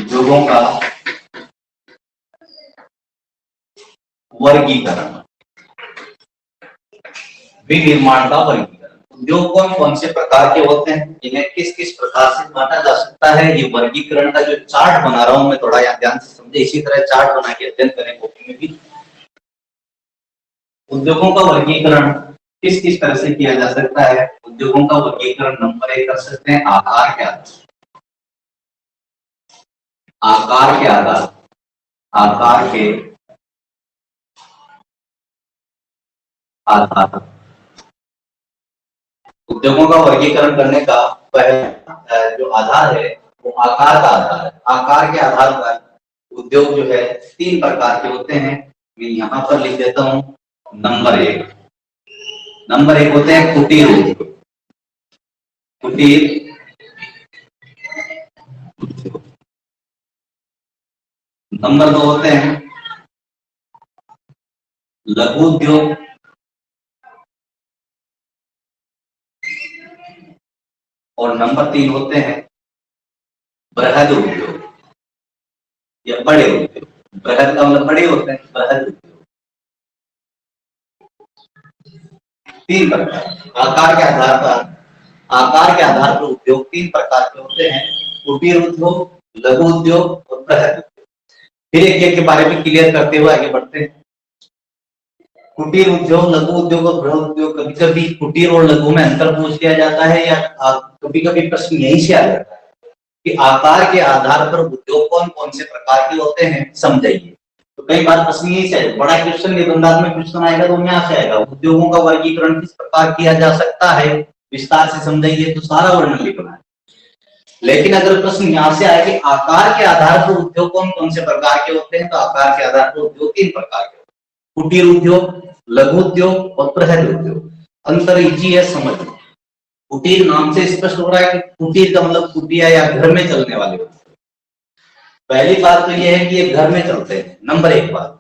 उद्योगों का वर्गीकरण, विनिर्माण का वर्गीकरण। उद्योग कौन कौन से प्रकार के होते हैं, इन्हें किस किस प्रकार से बांटा जा सकता है, ये वर्गीकरण का जो चार्ट बना रहा हूं मैं, थोड़ा यहाँ ध्यान से समझे, इसी तरह चार्ट बना के अध्ययन करें कॉपी में भी। उद्योगों का वर्गीकरण किस किस तरह से किया जा सकता है। उद्योगों का वर्गीकरण नंबर 1 कर सकते हैं आकार के आधार, आकार के आधार, आकार के आधार। उद्योगों का वर्गीकरण करने का पहला जो आधार है वो आकार का आधार है। आकार के आधार पर उद्योग जो है 3 प्रकार के होते हैं। मैं यहाँ पर लिख देता हूं। नंबर 1 होते हैं कुटीर उद्योग, कुटीर नंबर 2 होते हैं लघु उद्योग, और नंबर 3 होते हैं बृहद उद्योग या बड़े उद्योग। बृहद का मतलब बड़े होते हैं, बृहद उद्योग। 3 प्रकार आकार के आधार पर, आकार के आधार पर उद्योग 3 प्रकार के होते हैं, कुटीर उद्योग, लघु उद्योग और बृहद उद्योग। फिर एक के बारे में क्लियर करते हुए आगे बढ़ते हैं। कुटीर उद्योग, लघु उद्योग और बृहद उद्योग, कभी कभी कुटीर और लघु में अंतर पूछ लिया जाता है, या कभी कभी प्रश्न यही से आ जाता है कि आकार के आधार पर उद्योग कौन कौन से प्रकार के होते हैं, समझाइए। तो कई बार प्रश्न यही से आएगा, बड़ा क्वेश्चन निबंधात्मक क्वेश्चन आएगा तो यहाँ से आएगा उद्योगों का वर्गीकरण किस प्रकार किया जा सकता है, विस्तार से समझाइए, तो सारा वर्णन लिखना है। लेकिन अगर प्रश्न यहाँ से आए कि आकार के आधार पर उद्योग कौन कौन से प्रकार के होते हैं, तो आकार के आधार पर उद्योग 3 प्रकार के होते हैं, कुटीर उद्योग, लघु उद्योग और बृहद उद्योग। अंतर इजी है, समझ। कुटीर नाम से स्पष्ट हो रहा है कि कुटीर का मतलब कुटिया या घर में चलने वाले होते हैं। पहली बात तो यह है कि ये घर में चलते हैं। नंबर 1 बात,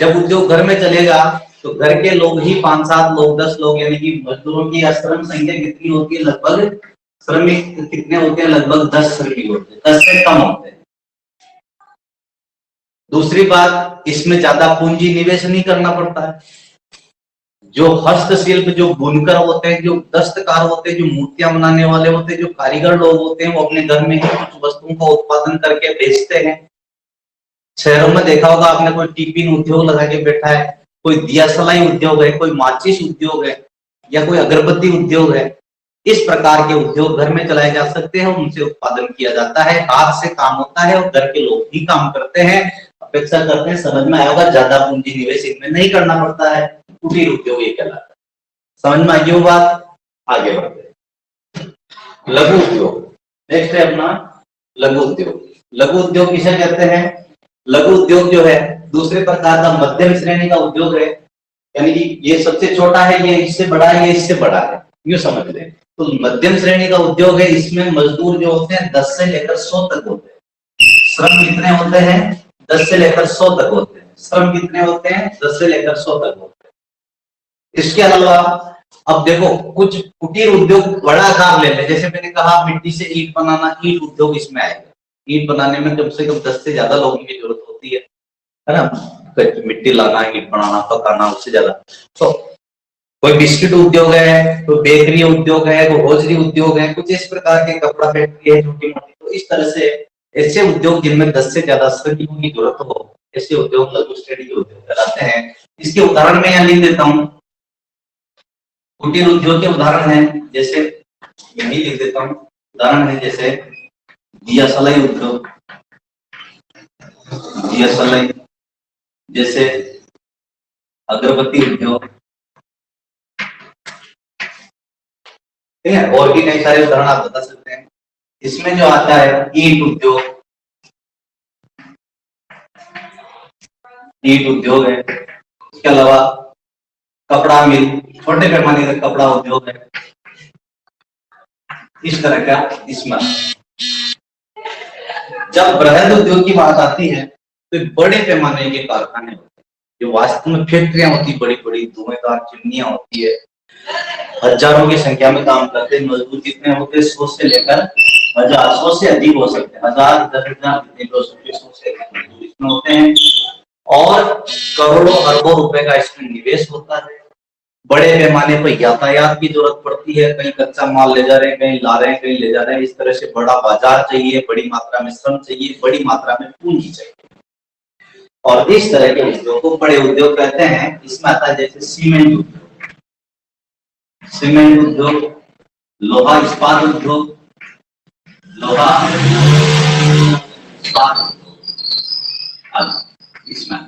जब उद्योग घर में चलेगा तो घर के लोग ही 5-7 लोग, 10 लोग, यानी कि मजदूरों की श्रम संख्या कितनी होती है, लगभग श्रमिक कितने होते हैं, लगभग 10 श्रमिक होते हैं, 10 से कम होते हैं। दूसरी बात, इसमें ज्यादा पूंजी निवेश नहीं करना पड़ता है। जो हस्तशिल्प, जो बुनकर होते हैं, जो दस्तकार होते हैं, जो मूर्तियां बनाने वाले होते हैं, जो कारीगर लोग होते हैं, वो अपने घर में ही कुछ वस्तुओं का उत्पादन करके बेचते हैं। शहरों में देखा होगा आपने, कोई टिफिन उद्योग लगा के बैठा है, कोई दिया सलाई उद्योग है, कोई माचिस उद्योग है, या कोई अगरबत्ती उद्योग है। इस प्रकार के उद्योग घर में चलाए जा सकते हैं, उनसे उत्पादन किया जाता है, हाथ से काम होता है और घर के लोग ही काम करते हैं। अपेक्षा करते हैं, समझ में आया होगा, ज्यादा पूंजी निवेश इनमें नहीं करना पड़ता है। कुटीर उद्योग ये कहलाता है। समझ में आई वो बात, आगे बढ़ते हैं। लघु उद्योग नेक्स्ट है अपना लघु उद्योग। लघु उद्योग किसे कहते हैं? लघु उद्योग जो है दूसरे प्रकार का मध्यम श्रेणी का उद्योग है, यानी कि ये सबसे छोटा है, ये इससे बड़ा है, ये इससे बड़ा है, यूं समझ लें। तो मध्यम श्रेणी का उद्योग है, इसमें मजदूर जो होते हैं 10 से लेकर 100 तक होते हैं। श्रम कितने होते हैं? 10 से लेकर 100 तक होते हैं। श्रम कितने होते हैं? 10 से लेकर 100 तक होते हैं। इसके अलावा अब देखो, कुछ कुटीर उद्योग बड़ा आकार ले ले, जैसे मैंने कहा मिट्टी से ईंट बनाना, ईंट उद्योग इसमें आएगा। ईंट बनाने में कम से कम 10 से ज्यादा लोगों की जरूरत होती है ना, मिट्टी लाना, ईंट बनाना, पकाना, उससे ज्यादा। तो कोई बिस्किट उद्योग है, कोई बेकरी उद्योग है, कोई हौजरी उद्योग है, कुछ इस प्रकार के कपड़ा फैक्ट्री है छोटी मोटी। तो इस तरह से ऐसे उद्योग जिनमें 10 से ज्यादा श्रमिकों की जरूरत हो, ऐसे उद्योग लघु श्रेणी के उद्योग कहलाते हैं। इसके उदाहरण मैं यहाँ लिख देता हूँ। कुटीर उद्योग के उदाहरण है, जैसे यही लिख देता हूँ, उदाहरण है जैसे दिया सलाई उद्योग, दिया सलाई, जैसे अगरबत्ती उद्योग, ठीक है। और भी कई सारे उदाहरण आप बता सकते हैं। इसमें जो आता है ईंट उद्योग, ईंट उद्योग है। इसके अलावा कपड़ा मिल, छोटे पैमाने का कपड़ा उद्योग है। इस तरह का इसमें जब बृहद उद्योग की बात आती है तो बड़े पैमाने के कारखाने होते हैं, जो वास्तव में फैक्ट्रियां होती, बड़ी बड़ी धुएंदार चिमनियां होती है, हजारों की संख्या में काम करते हैं। मजदूर कितने होते हैं? 100 से लेकर 1000, 100 से अधिक हो सकते हैं, 1000, 10,000, 200, 100 से अधिक इसमें होते हैं। और करोड़ों अरबों रुपए का इसमें निवेश होता है। बड़े पैमाने पर यातायात की जरूरत पड़ती है, कहीं कच्चा माल ले जा रहे हैं, कहीं ला रहे हैं, कहीं ले जा रहे हैं। इस तरह से बड़ा बाजार चाहिए, बड़ी मात्रा में श्रम चाहिए, बड़ी मात्रा में पूंजी चाहिए। और इस तरह के उद्योग को बड़े उद्योग कहते हैं। इसमें आता है जैसे सीमेंट उद्योग, सीमेंट उद्योग, लोहा इस्पात उद्योग, लोहा इस्पात उद्योग। इसमें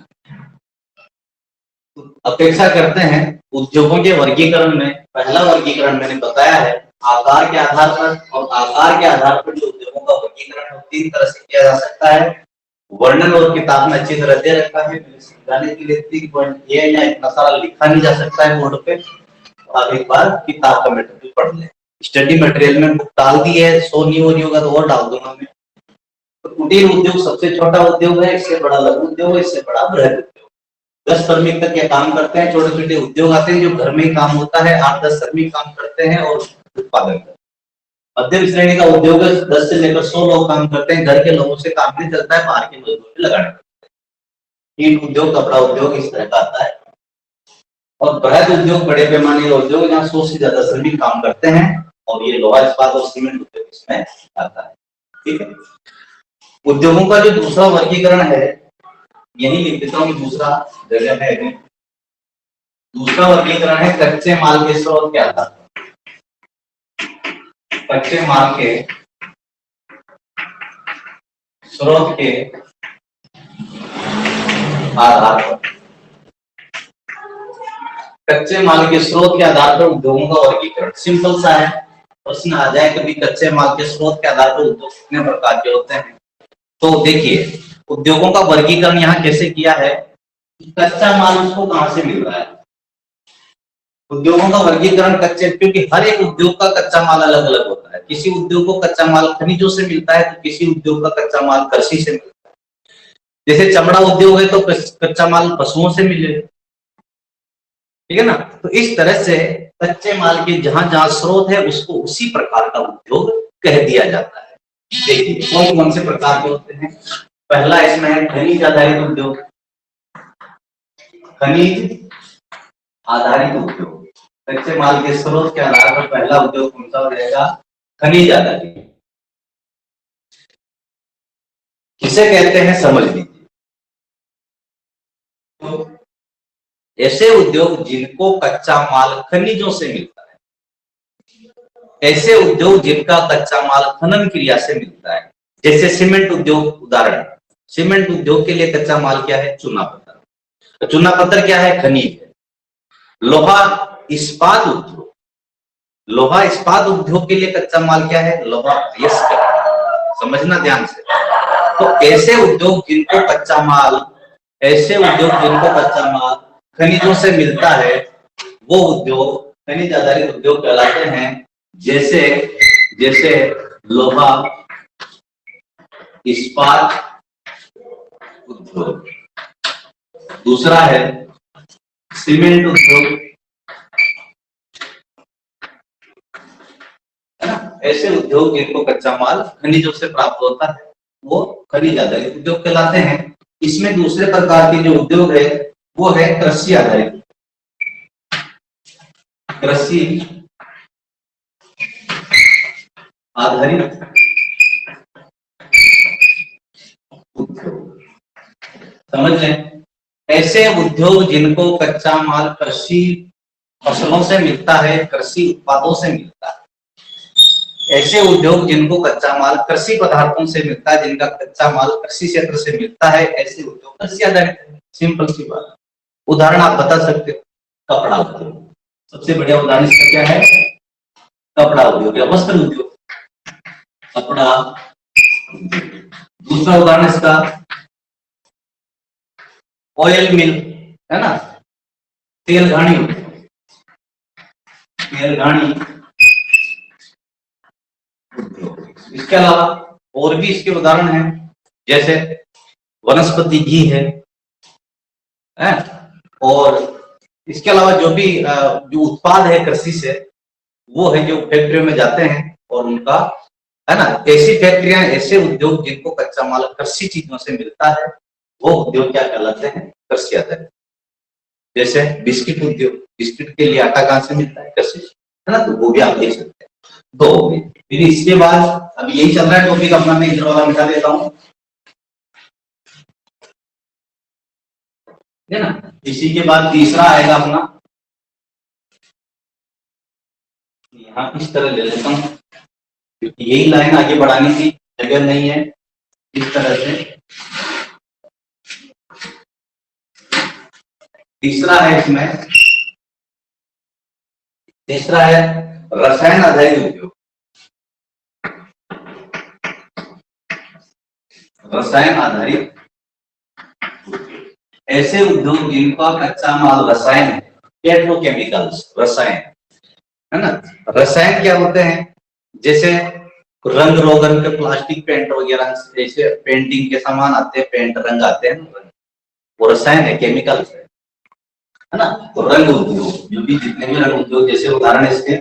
अपेक्षा करते हैं उद्योगों के वर्गीकरण में, पहला वर्गीकरण मैंने बताया है आकार के आधार पर, और आकार के आधार पर जो उद्योगों का वर्गीकरण है 3 तरह से किया जा सकता है। वर्णन और किताब में अच्छी तरह दे रखा है, समझाने के लिए 3 पॉइंट ये या इतना सारा लिखा नहीं जा सकता है बोर्ड पे। आप एक बार किताब का मटेरियल पढ़ लें। स्टडी मटेरियल में बुक डाल दी है, 100 नहीं हो रही होगा तो और डाल दूंगा मैं। तो कुटीर उद्योग सबसे छोटा उद्योग है, इससे बड़ा लघु उद्योग है, इससे बड़ा बृहद उद्योग। 10 श्रमिक तक ये काम करते हैं। छोटे छोटे उद्योग आते हैं जो घर में ही काम होता है, 8-10 श्रमिक काम करते हैं और उत्पादन करते हैं। मध्यम श्रेणी का उद्योग 10 से लेकर 100 लोग काम करते हैं। घर के लोगों से काम नहीं चलता है, बाहर के मजदूर लगाने पड़ते हैं। ईंट उद्योग, कपड़ा उद्योग इस तरह का आता है। और बृहद उद्योग बड़े पैमाने का उद्योग जहाँ 100 से ज्यादा श्रमिक काम करते हैं, और ये लोहा इस्पात और सीमेंट उद्योग इसमें आता है। ठीक है। उद्योगों का जो दूसरा वर्गीकरण है, यही लिख देता हूँ, दूसरा जगह है। दूसरा वर्गीकरण है कच्चे माल के स्रोत के आधार पर। कच्चे माल के स्रोत के आधार पर, कच्चे माल के स्रोत के आधार पर उद्योगों का वर्गीकरण सिंपल सा है। प्रश्न आ जाए कभी कच्चे माल के स्रोत के आधार पर उद्योग कितने प्रकार के होते हैं, तो देखिए उद्योगों का वर्गीकरण यहाँ कैसे किया है। कच्चा माल उसको कहां से मिल रहा है, उद्योगों का वर्गीकरण कच्चे, क्योंकि हर एक उद्योग का कच्चा माल अलग अलग होता है। किसी उद्योग को कच्चा माल खनिजों से मिलता है, तो किसी उद्योग का कच्चा माल कृषि से मिलता है। जैसे चमड़ा उद्योग है तो कच्चा माल पशुओं से मिलेगा, ठीक है ना। तो इस तरह से कच्चे माल के जहां जहां स्रोत है उसको उसी प्रकार का उद्योग कह दिया जाता है। देखिए कौन कौन से प्रकार के होते हैं। पहला इसमें है खनिज आधारित उद्योग। खनिज आधारित उद्योग, कच्चे माल के स्रोत के आधार पर पहला उद्योग कौन सा हो जाएगा, खनिज आधारित। किसे कहते हैं समझ लीजिए। तो ऐसे उद्योग जिनको कच्चा माल खनिजों से मिलता है, ऐसे उद्योग जिनका कच्चा माल खनन क्रिया से मिलता है, जैसे सीमेंट उद्योग उदाहरण। सीमेंट उद्योग के लिए कच्चा माल क्या है, चूना पत्थर। तो चूना पत्थर क्या है, खनिज है। लोहा इस्पात उद्योग, लोहा इस्पात उद्योग के लिए कच्चा माल क्या है, लोहा अयस्क। समझना ध्यान से। तो ऐसे उद्योग जिनको कच्चा माल, ऐसे उद्योग जिनको कच्चा माल खनिजों से मिलता है, वो उद्योग खनिज आधारित उद्योग कहलाते हैं। जैसे जैसे लोहा इस्पात उद्योग। दूसरा है सीमेंट उद्योग, है ना। ऐसे उद्योग जिनको कच्चा माल खनिजों से प्राप्त होता है वो खनिज आधारित उद्योग कहलाते हैं। इसमें दूसरे प्रकार के जो उद्योग है वो है कृषि आधारित, कृषि आधारित उद्योग। समझ लें, ऐसे उद्योग जिनको कच्चा माल कृषि फसलों से मिलता है, कृषि उत्पादों से मिलता है। ऐसे उद्योग जिनको कच्चा माल कृषि पदार्थों से मिलता है, जिनका कच्चा माल कृषि क्षेत्र से मिलता है, ऐसे उद्योग कृषि आधारित है। सिंपल सी बात। उदाहरण आप बता सकते हो, कपड़ा उद्योग सबसे बढ़िया उदाहरण इसका क्या है, कपड़ा उद्योग या वस्त्र उद्योग, कपड़ा। दूसरा उदाहरण इसका ऑयल मिल, है ना, तेल घानी, तेल घानी उद्योग। इसके अलावा और भी इसके उदाहरण हैं, जैसे वनस्पति घी है, और इसके अलावा जो भी जो उत्पाद है कृषि से, वो है जो फैक्ट्रियों में जाते हैं और उनका है ना। ऐसी फैक्ट्रियां, ऐसे उद्योग जिनको कच्चा माल कृषि चीजों से मिलता है, वो उद्योग क्या कहलाते हैं? कृषि आधारित। जैसे बिस्किट उद्योग, बिस्किट के लिए आटा कहां से मिलता है? कृषि, है ना। तो वो भी आप देख सकते हैं। तो फिर इसके बाद अब यही चल रहा है टॉपिक अपना, मैं इधर वाला मिटा देता हूं, है ना। इसी के बाद तीसरा आएगा अपना, यहाँ इस तरह ले लेता हूं क्योंकि यही लाइन आगे बढ़ानी थी, जगह नहीं है। इस तरह से तीसरा है इसमें, तीसरा है रसायन आधारित उद्योग। रसायन आधारित ऐसे उद्योग जिनका कच्चा माल रसायन है, पेट्रोकेमिकल्स, रसायन, है ना। रसायन क्या होते हैं? जैसे रंग रोगन के प्लास्टिक पेंट वगैरह, जैसे पेंटिंग के सामान आते हैं, पेंट रंग आते हैं, वो रसायन है, केमिकल्स है ना। तो रंग उद्योग, जो भी जितने भी रंग उद्योग, जैसे उदाहरण इसके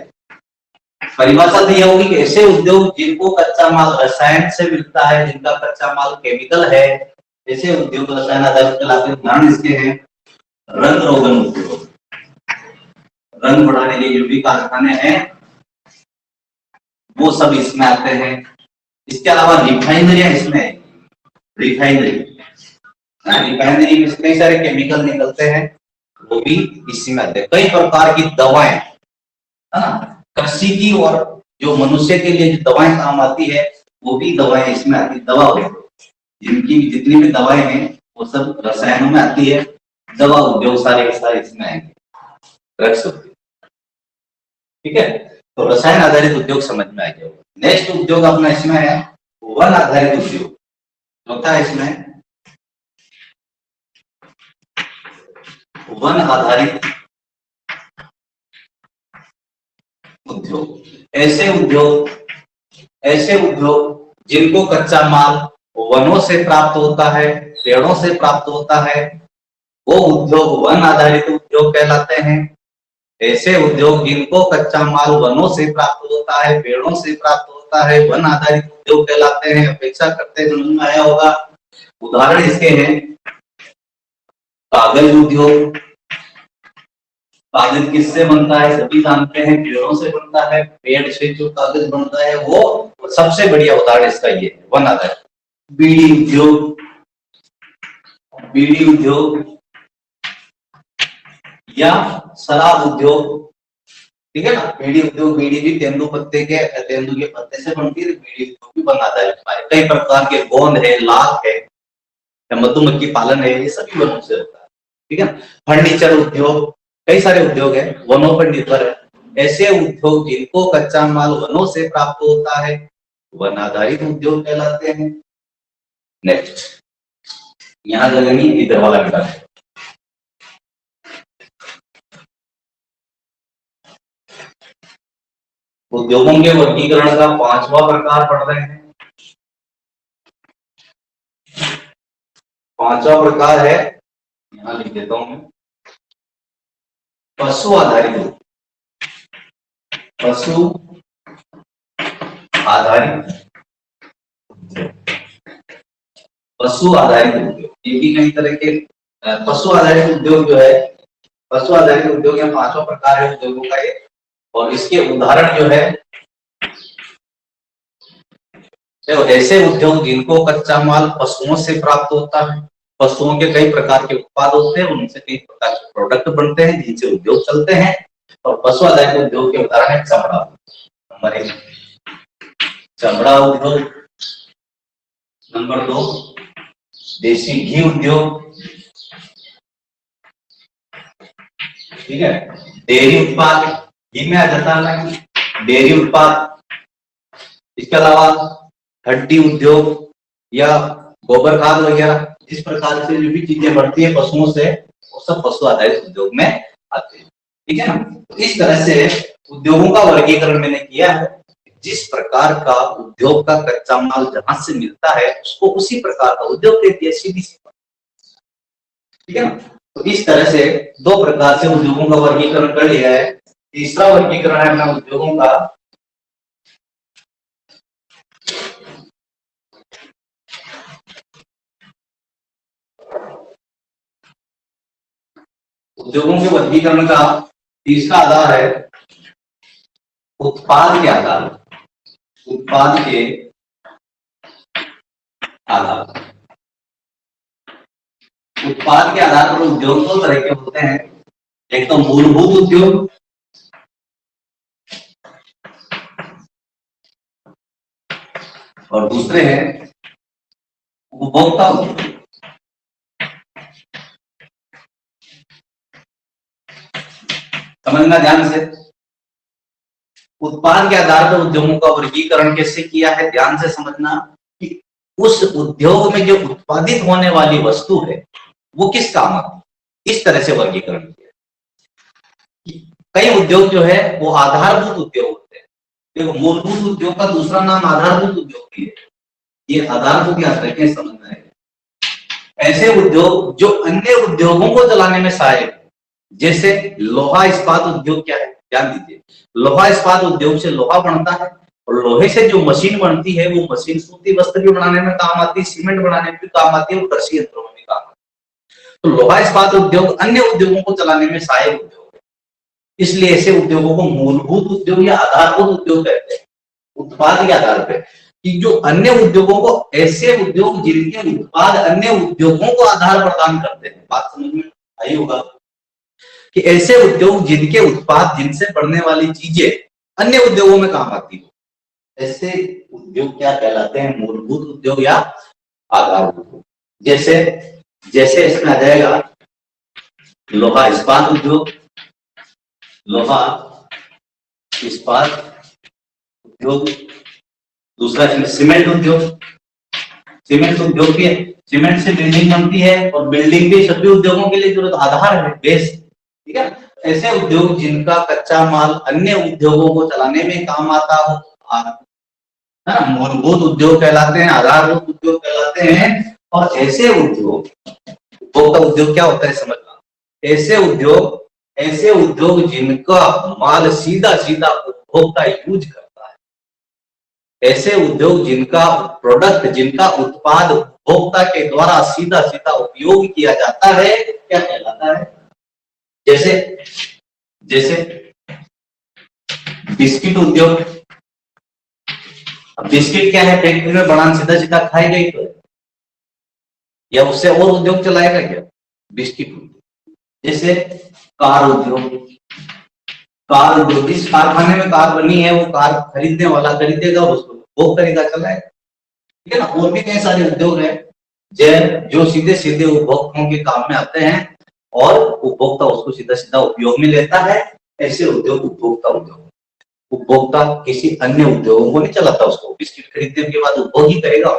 परिभाषा तो यह होगी कि ऐसे उद्योग जिनको कच्चा माल रसायन से मिलता है, जिनका कच्चा माल केमिकल है, ऐसे उद्योग रसायन आधारित कहलाते हैं। उदाहरण इसके हैं रंग रोगन उद्योग, रंग बढ़ाने के जो भी कारखाने हैं वो सब इसमें आते हैं। इसके अलावा रिफाइनरियां इसमें, रिफाइनरी, रिफाइनरी में कई सारे केमिकल निकलते हैं, वो भी इसी में आते हैं। कई प्रकार की दवाएं, है ना, कृषि की और जो मनुष्य के लिए जो दवाएं काम आती है, वो भी दवाएं इसमें आती है। दवा जिनकी जितनी भी दवाएं हैं वो सब रसायनों में आती है। दवा उद्योग सारे के सारे इसमें आएंगे, ड्रग्स उद्योग, ठीक है। तो रसायन आधारित उद्योग समझ में आ गया। नेक्स्ट उद्योग अपना इसमें है वन आधारित उद्योग। चौथा है इसमें वन आधारित उद्योग। ऐसे उद्योग, ऐसे उद्योग जिनको कच्चा माल वनों से प्राप्त होता है, पेड़ों से प्राप्त होता है, वो उद्योग वन आधारित उद्योग कहलाते हैं। ऐसे उद्योग जिनको कच्चा माल वनों से प्राप्त होता है, पेड़ों से प्राप्त होता है, वन आधारित उद्योग कहलाते हैं। अपेक्षा करते हैं समझ में आया होगा। उदाहरण इसके हैं कागज उद्योग। कागज किससे बनता है? सभी जानते हैं, पेड़ों से बनता है। पेड़ से जो कागज बनता है वो सबसे बढ़िया उदाहरण इसका ये है, वन आधारित। बीड़ी उद्योग, बीड़ी उद्योग या शराब उद्योग, ठीक है ना। बीड़ी उद्योग, बीड़ी भी तेंदू के पत्ते से बनती है। बीड़ी उद्योग भी बनाता है। कई प्रकार के गोंद है, लाख है, मधुमक्खी पालन है, ये सभी वनों से होता है, ठीक है। फर्नीचर उद्योग, कई सारे उद्योग है, वनों पर निर्भर है। ऐसे उद्योग जिनको कच्चा माल वनों से प्राप्त होता है, वन आधारित उद्योग कहलाते हैं। नेक्स्ट, यहां जगह नहीं, इधर वाला मिटा है। उद्योगों के वर्गीकरण का 5वां प्रकार पढ़ रहे हैं। 5वां प्रकार है, यहां लिख देता हूं मैं, पशु आधारित उद्योग। पशु आधारित, पशु आधारित उद्योग, ये भी कई तरह के पशु आधारित उद्योग जो है, पशु आधारित उद्योग या 5वां प्रकार है उद्योगों का ये। और इसके उदाहरण जो है, ऐसे उद्योग जिनको कच्चा माल पशुओं से प्राप्त होता है। पशुओं के कई प्रकार के उत्पाद होते हैं, उनसे कई प्रकार के प्रोडक्ट बनते हैं जिनसे उद्योग चलते हैं। और पशु आधारित उद्योग के उदाहरण है चमड़ा, नंबर 1 चमड़ा उद्योग। नंबर 2 देसी घी उद्योग, ठीक है। डेयरी उत्पाद, घी में आ जाता है डेयरी उत्पाद। इसके अलावा हड्डी उद्योग या गोबर खाद वगैरह, इस प्रकार से जो भी चीजें बढ़ती है पशुओं से, वो सब पशु आधारित उद्योग में आते हैं, ठीक है ना। तो इस तरह से उद्योगों का वर्गीकरण मैंने किया है। जिस प्रकार का उद्योग का कच्चा माल जहां से मिलता है उसको उसी प्रकार का उद्योग कहते हैं, सीधी सी बात, ठीक है ना। तो इस तरह से 2 प्रकार से उद्योगों का वर्गीकरण कर लिया है। तीसरा वर्गीकरण है अपना उद्योगों का उद्योगों के वर्गीकरण का तीसरा आधार है उत्पाद के आधार। उत्पाद के आधार। उत्पाद के आधार पर उद्योग दो तरह के होते हैं, एक तो मूलभूत उद्योग और दूसरे हैं उपभोक्ता उद्योग। समझना ध्यान से। उत्पाद के आधार पर उद्योगों का वर्गीकरण कैसे किया है, ध्यान से समझना कि उस उद्योग में जो उत्पादित होने वाली वस्तु है वो किस काम आती है, इस तरह से वर्गीकरण किया। कई उद्योग जो है वो आधारभूत उद्योग होते हैं। देखो, मूलभूत उद्योग का दूसरा नाम आधारभूत उद्योग भी है। ये आधारभूत याद रखें, समझना है। ऐसे उद्योग जो अन्य उद्योगों को चलाने में सहायक, जैसे लोहा इस्पात उद्योग क्या है, ध्यान दीजिए। लोहा इस्पात उद्योग से लोहा बनता है और लोहे से जो मशीन बनती है वो मशीन सूती वस्त्र भी बनाने में काम आती है, सीमेंट बनाने में भी काम आती है और कृषि यंत्रों में भी काम आती है। तो लोहा इस्पात उद्योग अन्य उद्योगों को चलाने में सहायक उद्योग है, इसलिए ऐसे उद्योगों को मूलभूत उद्योग या आधारभूत उद्योग कहते हैं। उत्पाद के आधार पर कि जो अन्य उद्योगों को, ऐसे उद्योग जिनके उत्पाद अन्य उद्योगों को आधार प्रदान करते हैं। बात समझ में आई होगा कि ऐसे उद्योग जिनके उत्पाद, जिनसे बढ़ने वाली चीजें अन्य उद्योगों में काम आती हो, ऐसे उद्योग क्या कहलाते हैं, मूलभूत उद्योग या आधारभूत। जैसे जैसे इसमें आ जाएगा लोहा इस्पात उद्योग, लोहा इस्पात उद्योग। दूसरा सीमेंट उद्योग। सीमेंट उद्योग भी, सीमेंट से बिल्डिंग बनती है और बिल्डिंग भी सभी उद्योगों के लिए जरूरत आधार है, बेस, ठीक है। ऐसे उद्योग जिनका कच्चा माल अन्य उद्योगों को चलाने में काम आता हो, है ना, मूलभूत उद्योग कहलाते हैं, आधारभूत उद्योग कहलाते हैं। और ऐसे उद्योग, उपभोक्ता उद्योग क्या होता है समझना। ऐसे उद्योग जिनका माल सीधा सीधा उपभोक्ता यूज करता है, ऐसे उद्योग जिनका प्रोडक्ट, जिनका उत्पाद उपभोक्ता के द्वारा सीधा सीधा उपयोग किया जाता है, क्या कहलाता है। जैसे बिस्किट उद्योग। अब बिस्किट क्या है, फैक्ट्री में बना सीधा सीधा खाई गई तो, या उससे और उद्योग चलाएगा क्या, बिस्किट उद्योग। जैसे कार उद्योग। कार उद्योग, जिस कारखाने में कार बनी है वो कार खरीदने वाला खरीदेगा, उसको वो खरीदा चलाएगा, ठीक है ना। और भी कई सारे उद्योग है जो सीधे सीधे उपभोक्ताओं के काम में आते हैं और उपभोक्ता उसको सीधा सीधा उपयोग में लेता है। ऐसे उद्योग उपभोक्ता उद्योग। उपभोक्ता किसी अन्य उद्योगों को नहीं चलाता, उसको बिस्किट खरीदने के बाद उपभोग ही करेगा,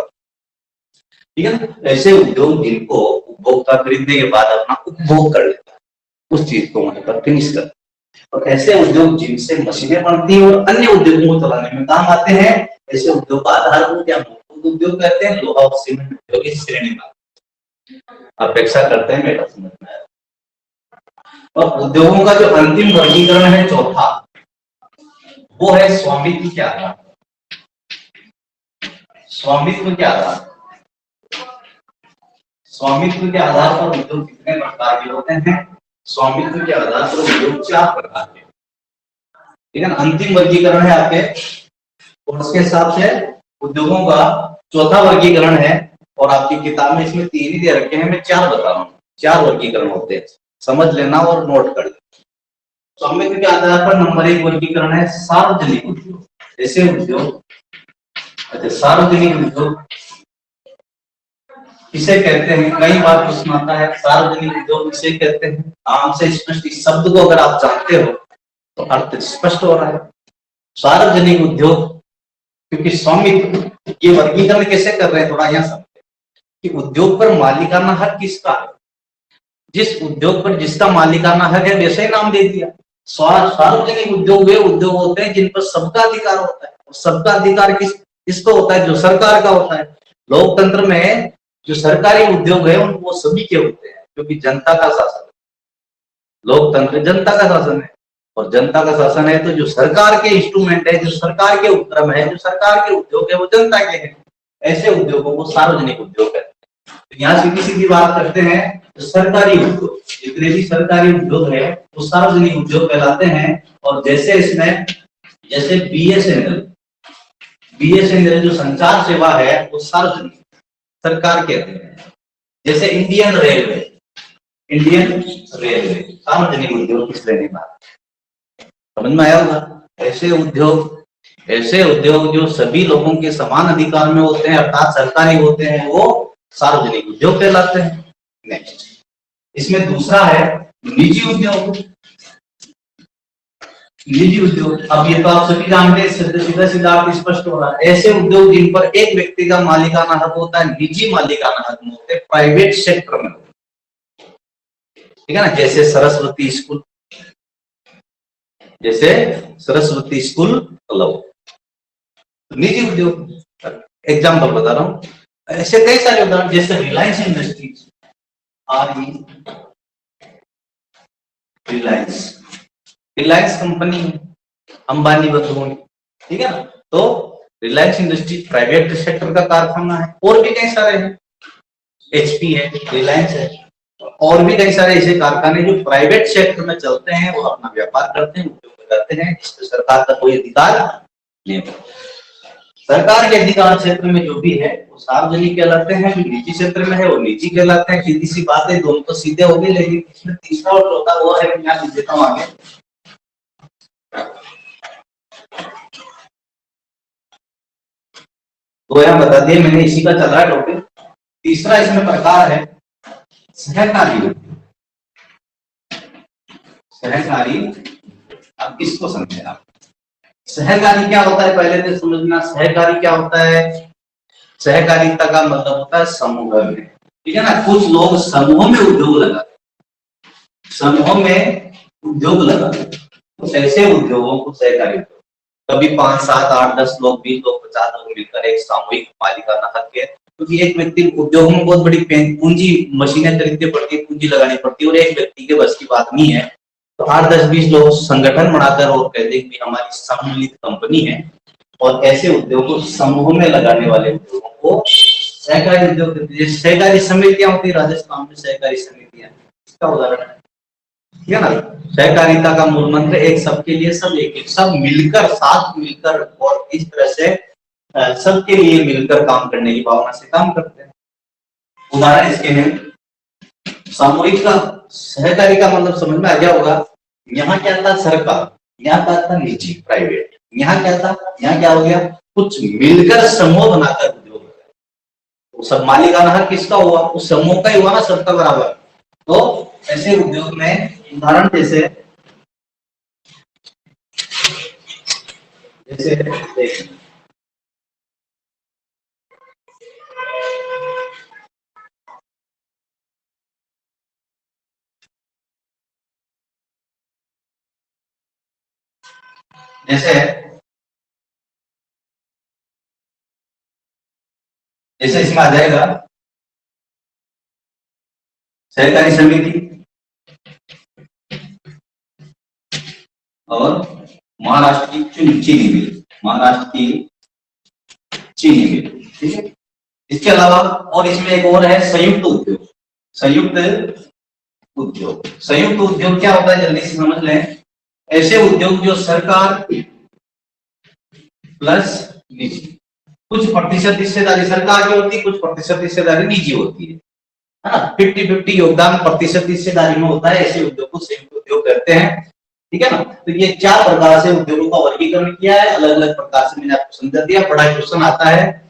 ठीक है ना। ऐसे उद्योग जिनको उपभोक्ता खरीदने के बाद अपना उपभोग कर लेता है, उस चीज को वहां पर फिनिश करता है। और ऐसे उद्योग जिनसे मशीनें बनती हैं और अन्य उद्योगों को चलाने में काम आते हैं, ऐसे उद्योग का आधारभूत या मूलभूत उद्योग कहते हैं। लोहा और सीमेंट उद्योग की श्रेणी में अपेक्षा करते हैं, मेरा समझ में आया। और उद्योगों का जो अंतिम वर्गीकरण है चौथा, वो है स्वामित्व के आधार। स्वामित्व के आधार। स्वामित्व के आधार पर उद्योग कितने प्रकार के होते हैं। स्वामित्व के आधार पर उद्योग 4 प्रकार के, ठीक है ना। अंतिम वर्गीकरण है आपके कोर्स के हिसाब से उद्योगों का चौथा वर्गीकरण है, और आपकी किताब में इसमें 3 ही दे रखे हैं, मैं 4 बता रहा हूँ। 4 वर्गीकरण होते हैं, समझ लेना और नोट कर लेना। स्वामित्व के आधार पर नंबर 1 वर्गीकरण है सार्वजनिक उद्योग। ऐसे उद्योग, अच्छा सार्वजनिक उद्योग किसे कहते हैं, कई बार प्रश्न आता है, सार्वजनिक उद्योग किसे कहते हैं। आम से स्पष्ट इस शब्द को अगर आप जानते हो तो अर्थ स्पष्ट हो रहा है। सार्वजनिक उद्योग, क्योंकि स्वामित्व, ये वर्गीकरण कैसे कर रहे हैं थोड़ा यहाँ समझे कि उद्योग पर मालिकाना हक किसका है। जिस उद्योग पर जिसका मालिकाना हक है वैसे ही नाम दे दिया। सार्वजनिक उद्योग वे उद्योग होते हैं जिन पर सबका अधिकार होता है, और सबका अधिकार किसको होता है, जो सरकार का होता है। लोकतंत्र में जो सरकारी उद्योग है वो सभी के होते हैं, क्योंकि जनता का शासन है। लोकतंत्र जनता का शासन है, और जनता का शासन है तो जो सरकार के इंस्ट्रूमेंट है, जो सरकार के उपक्रम है, जो सरकार के उद्योग है वो जनता के हैं। ऐसे उद्योगों को सार्वजनिक उद्योग कहते हैं। तो यहाँ सीधी सीधी बात करते हैं, तो सरकारी उद्योग, जितने भी सरकारी उद्योग है वो सार्वजनिक उद्योग कहलाते हैं। और जैसे इसमें जैसे बीएसएनएल जो संचार सेवा है वो सार्वजनिक सरकार कहते हैं। जैसे इंडियन रेलवे सार्वजनिक उद्योग की श्रेणी में, समझ में आया होगा। ऐसे उद्योग जो सभी लोगों के समान अधिकार में होते हैं अर्थात सरकारी होते हैं वो सार्वजनिक उद्योग कहलाते हैं। नेक्स्ट, इसमें दूसरा है निजी उद्योग। अब ये तो आप सभी जानते हैं, सीधा आप स्पष्ट हो रहा है। ऐसे उद्योग जिन पर एक व्यक्ति का मालिकाना हक होता है, निजी मालिकाना हक में होते हैं, प्राइवेट सेक्टर में, ठीक है ना। जैसे सरस्वती स्कूल क्लब, निजी उद्योग। एग्जाम्पल बता रहा हूं, ऐसे कई सारे उदाहरण, जैसे रिलायंस इंडस्ट्रीज, रिलायंस कंपनी है अंबानी बंधुओं की, ठीक है ना। तो रिलायंस इंडस्ट्रीज प्राइवेट सेक्टर का कारखाना है। और भी कई सारे हैं, एचपी है, रिलायंस है, और भी कई सारे ऐसे कारखाने जो प्राइवेट सेक्टर में चलते हैं, वो अपना व्यापार करते हैं, उद्योग करते हैं, जिसमें सरकार का कोई अधिकार नहीं। सरकार के अधिकार क्षेत्र में जो भी है वो सार्वजनिक कहलाते हैं, जो निजी क्षेत्र में है वो निजी कहलाते हैं। सीधी सी बात है, दोनों तो सीधे हो गए, लेकिन इसमें तीसरा और चौथा वो है, मैं यहाँ देता हूँ आगे। तो यहाँ बता दिए मैंने, इसी का चल रहा है टॉपिक। तीसरा इसमें प्रकार है सहकारी उद्योग। सहकारी, अब इसको समझे आप, सहकारी क्या होता है पहले तो समझना। सहकारी क्या होता है? सहकारिता का मतलब होता है समूह में, ठीक है ना। कुछ लोग समूह में उद्योग लगाते, कुछ ऐसे उद्योगों को सहकारी उद्योग। कभी 5, 7, 8, 10 लोग, 20 लोग, 50 लोग मिलकर एक सामूहिक मालिकाना हक है, क्योंकि एक व्यक्ति उद्योग में बहुत बड़ी पूंजी, मशीनें खरीदनी पड़ती है, पूंजी लगानी पड़ती है, और एक व्यक्ति के बस की बात नहीं है। तो 8, 10, 20 लोग संगठन बनाकर और कहते हैं कि हमारी सम्मिलित कंपनी है, और ऐसे उद्योग को समूह में लगाने वाले उद्योगों को सहकारी उद्योग कहते हैं। सहकारी समितियां होती है, राजस्थान में सहकारी समितियां, इसका उदाहरण है, ठीक है ना। सहकारिता का मूल मंत्र एक सबके लिए सब, एक सब मिलकर, साथ मिलकर, और इस तरह से सबके लिए मिलकर काम करने की भावना से काम करते हैं। उदाहरण इसके हैं सामूहिक का, सहकारी का मतलब समझ में आ गया होगा। यहाँ क्या था? सरकार, यहाँ क्या था? निजी, प्राइवेट। यहाँ क्या था? यहाँ क्या हो गया? कुछ मिलकर समूह बनाकर उद्योग, तो सब मालिकाना हक किसका हुआ? उस समूह का ही हुआ ना, सबका बराबर। तो ऐसे उद्योग में उदाहरण जैसे जैसे इसमें आ जाएगा सहकारी समिति और महाराष्ट्र की चीनी मिल, ठीक है। इसके अलावा और इसमें एक और है संयुक्त उद्योग। संयुक्त उद्योग क्या होता है, जल्दी से समझ लें। ऐसे उद्योग जो सरकार प्लस निजी, कुछ प्रतिशत हिस्सेदारी सरकार की होती है, कुछ प्रतिशत हिस्सेदारी निजी होती है ना। 50-50 योगदान प्रतिशत हिस्सेदारी में होता है। ऐसे उद्योग को संयुक्त उद्योग कहते हैं, ठीक है ना। तो ये 4 प्रकार से उद्योगों का वर्गीकरण किया है, अलग अलग प्रकार से मैंने आपको समझा दिया। बड़ा क्वेश्चन आता है